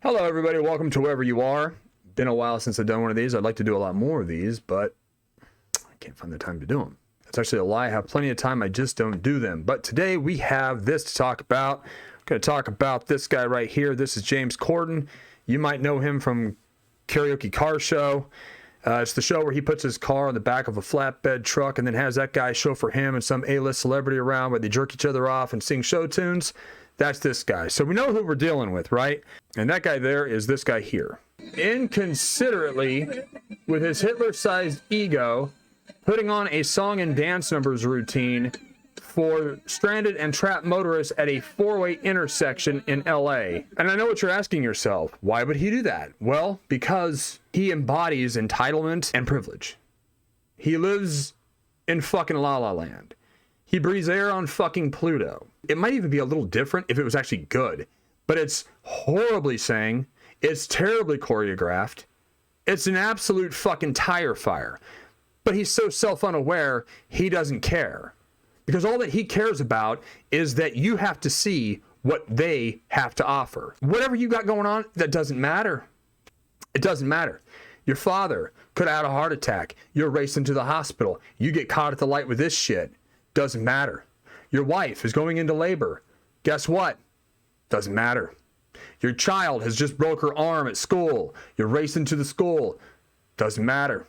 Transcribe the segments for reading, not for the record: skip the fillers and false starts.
Hello everybody, welcome to wherever you are. Been a while since I've done one of these. I'd like to do a lot more of these, but I can't find the time to do them. That's actually a lie. I have plenty of time, I just don't do them. But today we have this to talk about. I'm going to talk about this guy right here. This is James Cordon. You might know him from Karaoke Car Show. It's the show where he puts his car on the back of a flatbed truck and then has that guy chauffeur him and some A-list celebrity around where they jerk each other off and sing show tunes. That's this guy. So we know who we're dealing with, right? And that guy there is this guy here. Inconsiderately, with his Hitler-sized ego, putting on a song and dance numbers routine for stranded and trapped motorists at a four-way intersection in LA. And I know what you're asking yourself. Why would he do that? Well, because he embodies entitlement and privilege. He lives in fucking La La Land. He breathes air on fucking Pluto. It might even be a little different if it was actually good, but it's horribly sang. It's terribly choreographed. It's an absolute fucking tire fire. But he's so self-unaware, he doesn't care. Because all that he cares about is that you have to see what they have to offer. Whatever you got going on, that doesn't matter. It doesn't matter. Your father could have had a heart attack. You're racing to the hospital. You get caught at the light with this shit. Doesn't matter. Your wife is going into labor. Guess what? Doesn't matter. Your child has just broke her arm at school. You're racing to the school. Doesn't matter.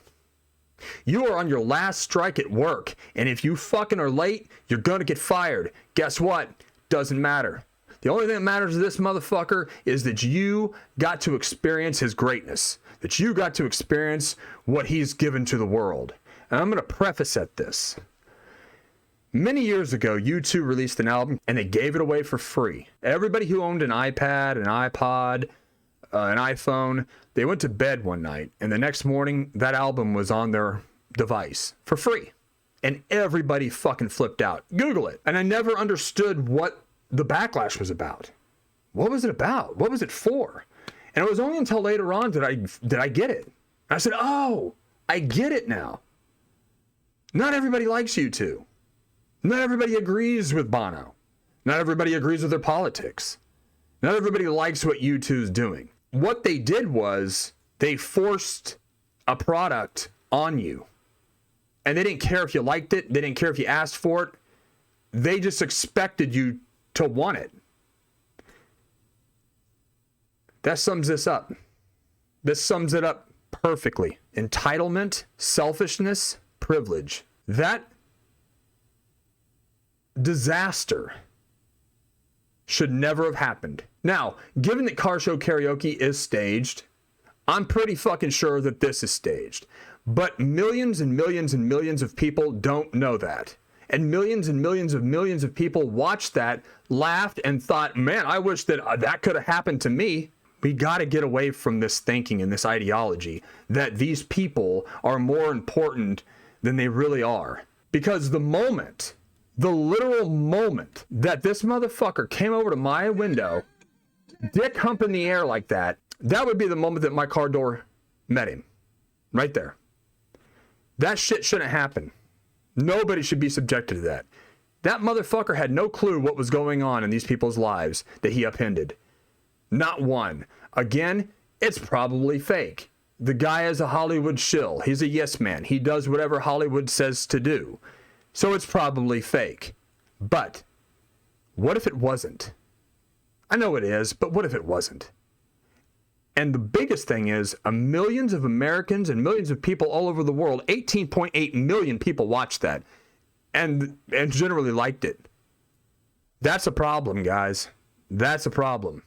You are on your last strike at work, and if you fucking are late, you're gonna get fired. Guess what? Doesn't matter. The only thing that matters to this motherfucker is that you got to experience his greatness. That you got to experience what he's given to the world. And I'm gonna preface at this. Many years ago, U2 released an album and they gave it away for free. Everybody who owned an iPad, an iPod, an iPhone, they went to bed one night and the next morning that album was on their device for free. And everybody fucking flipped out. Google it. And I never understood what the backlash was about. What was it about? What was it for? And it was only until later on did I get it. I said, oh, I get it now. Not everybody likes U2. Not everybody agrees with Bono. Not everybody agrees with their politics. Not everybody likes what U2's doing. What they did was they forced a product on you. And they didn't care if you liked it. They didn't care if you asked for it. They just expected you to want it. That sums this up. This sums it up perfectly. Entitlement, selfishness, privilege. That disaster should never have happened. Now, given that car show karaoke is staged, I'm pretty fucking sure that this is staged. But millions and millions and millions of people don't know that. And millions of people watched that, laughed, and thought, man, I wish that that could have happened to me. We got to get away from this thinking and this ideology that these people are more important than they really are. Because the literal moment that this motherfucker came over to my window, dick hump in the air like that, that would be the moment that my car door met him. Right there. That shit shouldn't happen. Nobody should be subjected to that. That motherfucker had no clue what was going on in these people's lives that he upended. Not one. Again, it's probably fake. The guy is a Hollywood shill. He's a yes man. He does whatever Hollywood says to do. So it's probably fake. But what if it wasn't? I know it is, but what if it wasn't? And the biggest thing is, millions of Americans and millions of people all over the world, 18.8 million people watched that and generally liked it. That's a problem, guys. That's a problem.